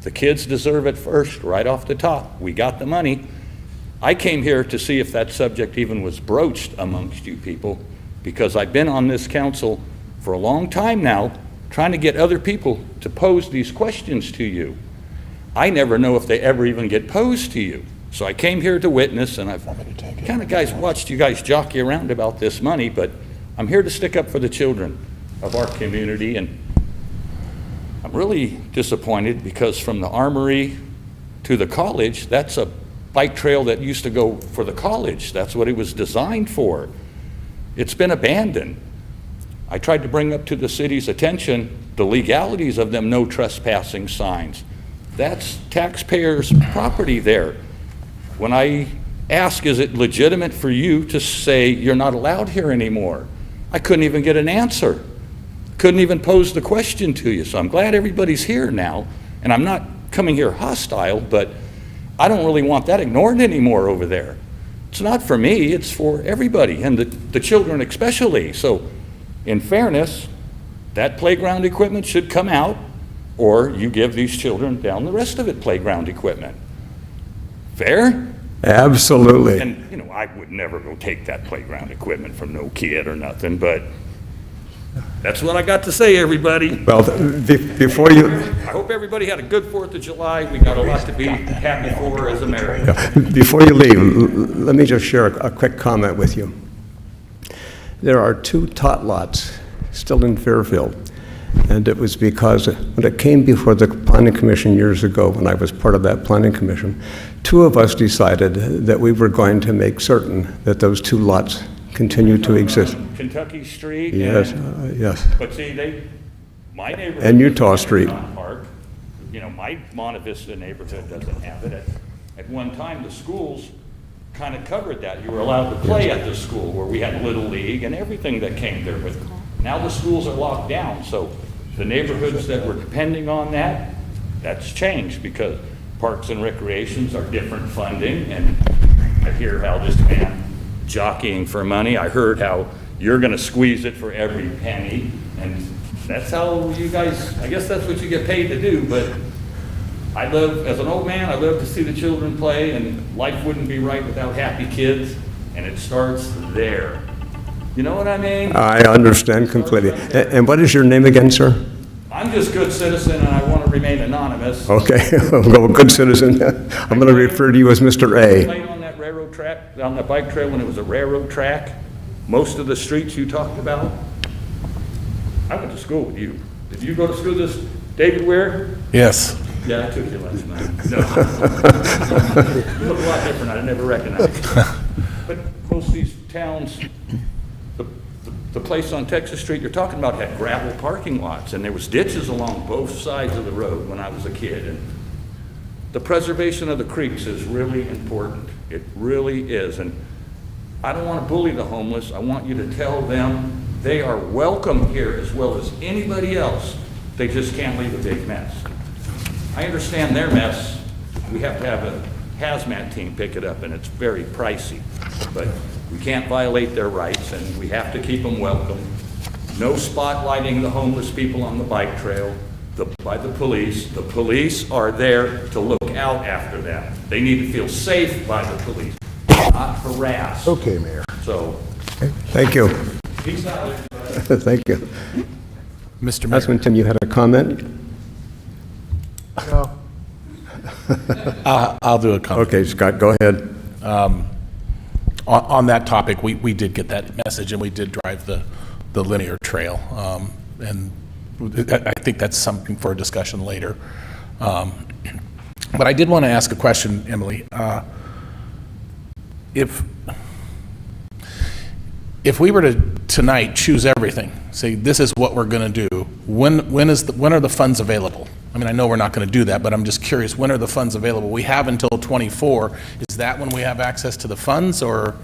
The kids deserve it first, right off the top. We got the money. I came here to see if that subject even was broached amongst you people, because I've been on this council for a long time now, trying to get other people to pose these questions to you. I never know if they ever even get posed to you. So I came here to witness, and I've kind of watched you guys jockey around about this money, but I'm here to stick up for the children of our community, and I'm really disappointed because from the Armory to the college, that's a bike trail that used to go for the college. That's what it was designed for. It's been abandoned. I tried to bring up to the city's attention the legalities of them no trespassing signs. That's taxpayers' property there. When I ask, is it legitimate for you to say you're not allowed here anymore? I couldn't even get an answer. Couldn't even pose the question to you. So I'm glad everybody's here now, and I'm not coming here hostile, but I don't really want that ignored anymore over there. It's not for me, it's for everybody, and the children especially. So in fairness, that playground equipment should come out, or you give these children down the rest of it playground equipment. Fair? Absolutely. And, you know, I would never go take that playground equipment from no kid or nothing, but that's what I got to say, everybody. Well, before you... I hope everybody had a good 4th of July. We got a lot to be happy for as Americans. Before you leave, let me just share a quick comment with you. There are 2 tot lots still in Fairfield, and it was because when it came before the Planning Commission years ago, when I was part of that Planning Commission, 2 of us decided that we were going to make certain that those 2 lots continue to exist. Kentucky Street. Yes, and- yes. But see, my neighborhood. And Utah Street. Park. You know, my Monte Vista neighborhood doesn't have it. At one time, the schools kind of covered that. You were allowed to play at the school where we had Little League and everything that came there. But now the schools are locked down, so the neighborhoods that were depending on that, that's changed because parks and recreations are different funding. And I hear how this man jockeying for money. I heard how you're going to squeeze it for every penny. And that's how you guys, I guess that's what you get paid to do. But I love, as an old man, I love to see the children play, and life wouldn't be right without happy kids. And it starts there. You know what I mean? I understand completely. And what is your name again, sir? I'm just a good citizen and I want to remain anonymous. Okay, well, good citizen. I'm going to refer to you as Mr. A. Played on that railroad track, on the bike trail when it was a railroad track. Most of the streets you talked about, I went to school with you. Did you go to school this, David Ware? Yes. Yeah, I took you last night. No. You look a lot different, I never recognized you. But most of these towns, the place on Texas Street you're talking about had gravel parking lots, and there was ditches along both sides of the road when I was a kid. And the preservation of the creeks is really important. It really is. And I don't want to bully the homeless. I want you to tell them they are welcome here as well as anybody else. They just can't leave a big mess. I understand their mess. We have to have a hazmat team pick it up, and it's very pricey. But we can't violate their rights, and we have to keep them welcome. No spotlighting the homeless people on the bike trail by the police. The police are there to look out after them. They need to feel safe by the police, not harassed. Okay, Mayor. So, Thank you. peace out, everybody. Thank you. Mr. Mayor. Councilman Tim, you had a comment? I'll do a comment. Okay, Scott, go ahead. On that topic, we did get that message, and we did drive the linear trail. And I think that's something for a discussion later. But I did want to ask a question, Emily. If we were to tonight choose everything, say this is what we're going to do, when are the funds available? I mean, I know we're not going to do that, but I'm just curious, when are the funds available? We have until '24. Is that when we have access to the funds, or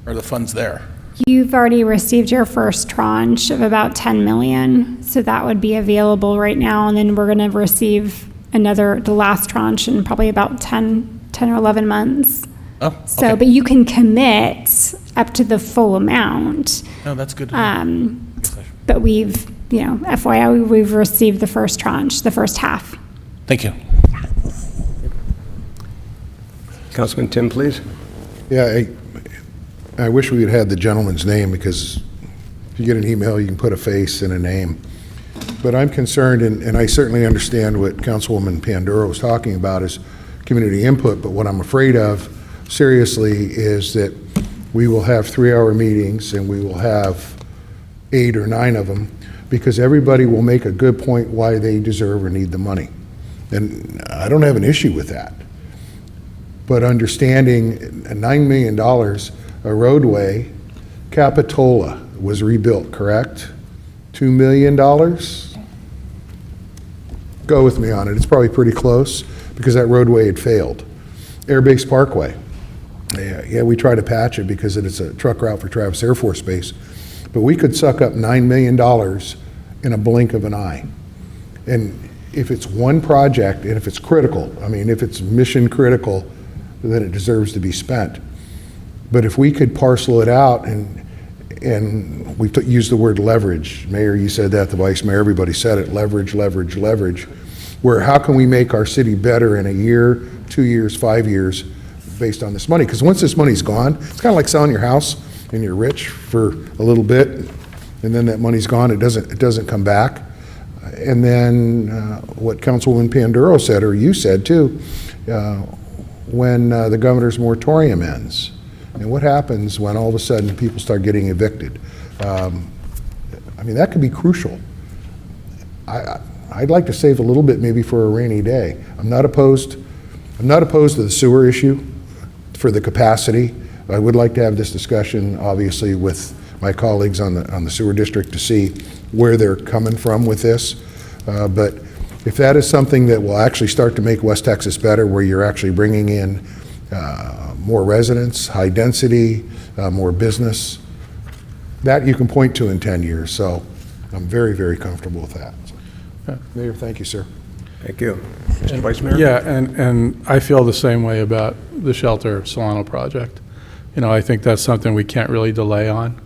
are the funds there? You've already received your first tranche of about 10 million, so that would be available right now, and then we're going to receive the last tranche in probably about 10 or 11 months. Oh, okay. So, but you can commit up to the full amount. No, that's good. But we've, FYI, we've received the first tranche, the first half. Thank you. Councilman Tim, please. Yeah, I wish we had had the gentleman's name, because if you get an email, you can put a face and a name. But I'm concerned, and I certainly understand what Councilwoman Panduro was talking about is community input, but what I'm afraid of, seriously, is that we will have 3-hour meetings, and we will have 8 or 9 of them, because everybody will make a good point why they deserve or need the money. And I don't have an issue with that. But understanding $9 million, a roadway, Capitola was rebuilt, correct? $2 million? Go with me on it. It's probably pretty close, because that roadway had failed. Air Base Parkway. Yeah, we try to patch it because it's a truck route for Travis Air Force Base. But we could suck up $9 million in a blink of an eye. And if it's one project, and if it's critical, I mean, if it's mission critical, then it deserves to be spent. But if we could parcel it out, and we've used the word leverage. Mayor, you said that, the Vice Mayor, everybody said it, leverage, leverage, leverage. Where how can we make our city better in a year, 2 years, 5 years based on this money? Because once this money's gone, it's kind of like selling your house and you're rich for a little bit, and then that money's gone, it doesn't come back. And then what Councilwoman Panduro said, or you said too, when the governor's moratorium ends, and what happens when all of a sudden people start getting evicted? I mean, that could be crucial. I'd like to save a little bit maybe for a rainy day. I'm not opposed to the sewer issue for the capacity. I would like to have this discussion, obviously, with my colleagues on the sewer district to see where they're coming from with this. But if that is something that will actually start to make West Texas better, where you're actually bringing in more residents, high density, more business, that you can point to in 10 years. So I'm very, very comfortable with that. So, Mayor, thank you, sir. Thank you. Mr. Vice Mayor? Yeah, and I feel the same way about the Shelter Solano project. You know, I think that's something we can't really delay on.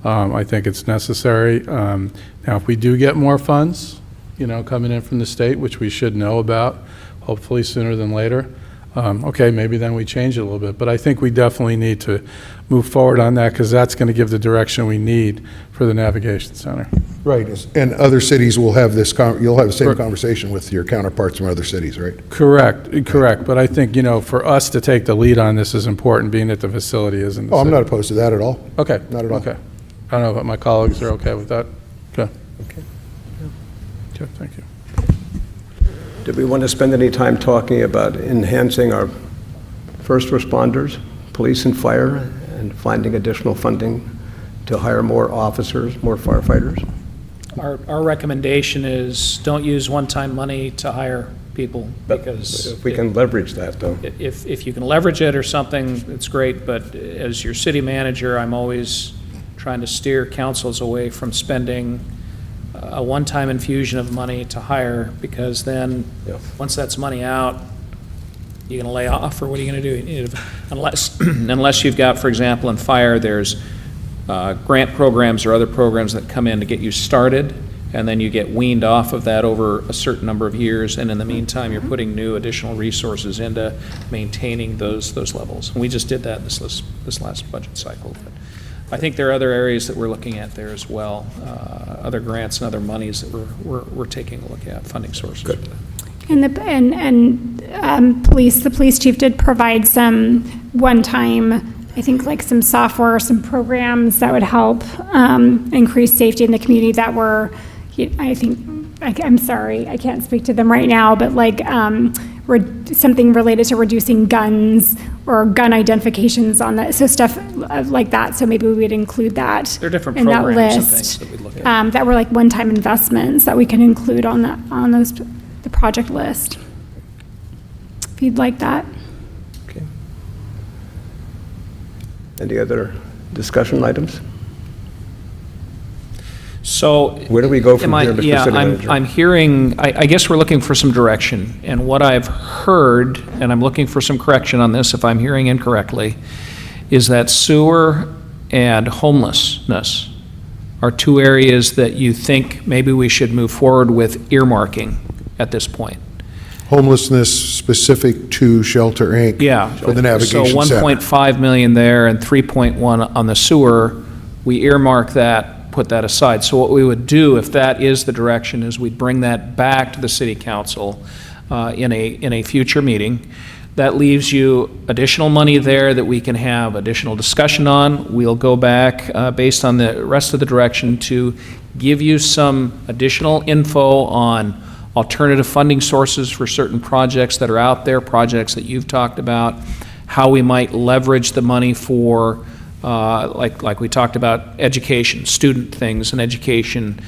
I think it's necessary. Now, if we do get more funds, you know, coming in from the state, which we should know about, hopefully sooner than later, okay, maybe then we change it a little bit. But I think we definitely need to move forward on that, because that's going to give the direction we need for the Navigation Center. Right, and other cities will have this, you'll have the same conversation with your counterparts from other cities, right? Correct. But I think, you know, for us to take the lead on this is important, being that the facility is in the Oh, I'm city. not opposed to that at all. Okay. Not at all. Okay. I don't know, but my colleagues are okay with that? Okay. Okay, thank you. Do we want to spend any time talking about enhancing our first responders, police and fire, and finding additional funding to hire more officers, more firefighters? Our recommendation is don't use one-time money to hire people, because If we can leverage that, though. if you can leverage it or something, it's great, but as your city manager, I'm always trying to steer councils away from spending a one-time infusion of money to hire, because then, Yeah. once that's money out, you're going to lay off, or what are you going to do? Unless you've got, for example, in fire, there's grant programs or other programs that come in to get you started, and then you get weaned off of that over a certain number of years, and in the meantime, you're putting new additional resources into maintaining those levels. And we just did that this last budget cycle. But I think there are other areas that we're looking at there as well, other grants and other monies that we're taking a look at, funding sources. Good. And the police chief did provide some one-time, I think, like some software, some programs that would help increase safety in the community that were, I think, I'm sorry, I can't speak to them right now, but like something related to reducing guns or gun identifications on that, so stuff like that. So maybe we would include that There are different in that programs and list, things that we look at. that were like one-time investments that we can include on the project list, if you'd like that. Okay. Any other discussion items? So. Where do we go from Am I- here, Mr. yeah, City I'm- Manager? I'm hearing, I guess we're looking for some direction. And what I've heard, and I'm looking for some correction on this if I'm hearing incorrectly, is that sewer and homelessness are two areas that you think maybe we should move forward with earmarking at this point. Homelessness specific to Shelter Inc. Yeah. For the Navigation So Center. 1.5 million there and 3.1 on the sewer, we earmark that, put that aside. So what we would do, if that is the direction, is we'd bring that back to the city council in a future meeting. That leaves you additional money there that we can have additional discussion on. We'll go back, based on the rest of the direction, to give you some additional info on alternative funding sources for certain projects that are out there, projects that you've talked about, how we might leverage the money for, like we talked about, education, student things and education.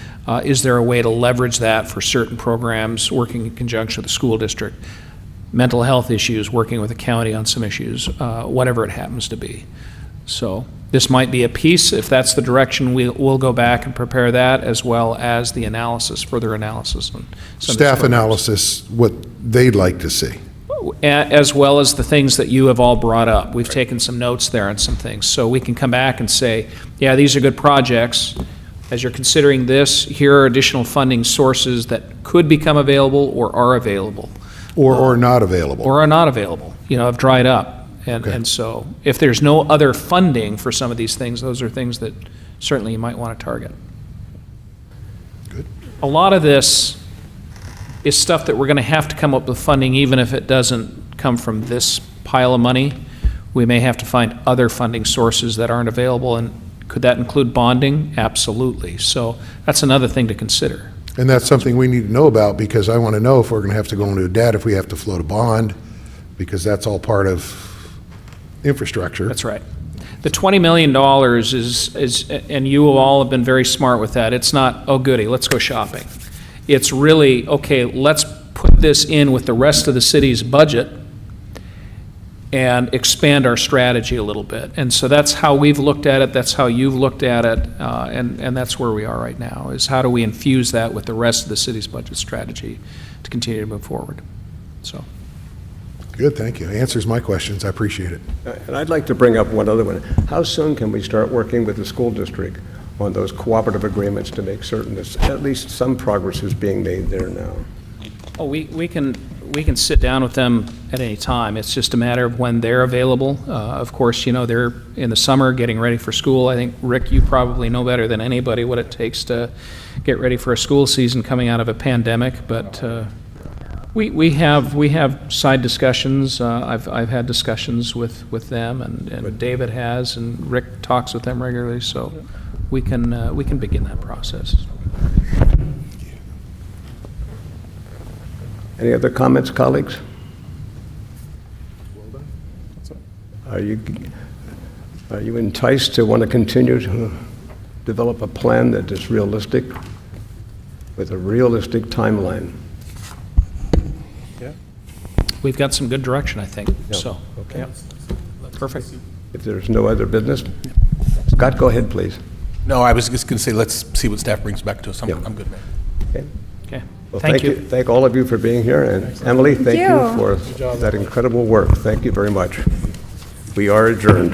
Is there a way to leverage that for certain programs, working in conjunction with the school district? Mental health issues, working with the county on some issues, whatever it happens to be. So this might be a piece. If that's the direction, we'll go back and prepare that, as well as the analysis, further analysis. On some of these Staff programs. analysis, what they'd like to see. As well as the things that you have all brought up. We've taken some notes there on some things. So we can come back and say, yeah, these are good projects. As you're considering this, here are additional funding sources that could become available or are available. Or not available. Or are not available, have dried up. Okay. And so if there's no other funding for some of these things, those are things that certainly you might want to target. Good. A lot of this is stuff that we're going to have to come up with funding, even if it doesn't come from this pile of money. We may have to find other funding sources that aren't available, and could that include bonding? Absolutely. So that's another thing to consider. And that's something we need to know about, because I want to know if we're going to have to go into debt, if we have to float a bond, because that's all part of infrastructure. That's right. The $20 million is, and you all have been very smart with that. It's not, oh goody, let's go shopping. It's really, okay, let's put this in with the rest of the city's budget and expand our strategy a little bit. And so that's how we've looked at it, that's how you've looked at it, and that's where we are right now, is how do we infuse that with the rest of the city's budget strategy to continue to move forward. So. Good, thank you. Answers my questions. I appreciate it. And I'd like to bring up one other one. How soon can we start working with the school district on those cooperative agreements to make certain that at least some progress is being made there now? Oh, we can sit down with them at any time. It's just a matter of when they're available. Of course, you know, they're in the summer getting ready for school. I think, Rick, you probably know better than anybody what it takes to get ready for a school season coming out of a pandemic, but we have side discussions. I've had discussions with them, and David has, and Rick talks with them regularly, so we can begin that process. Any other comments, colleagues? Are you enticed to want to continue to develop a plan that is realistic, with a realistic timeline? We've got some good direction, I think, so. Okay. Yeah. Perfect. If there's no other business, Scott, go ahead, please. No, I was just going to say, let's see what staff brings back to us. Yeah. I'm good, man. Okay. Okay. Well, Thank you. Thank all of you for being here, and Emily, thank you you. for that incredible work. Thank you very much. We are adjourned.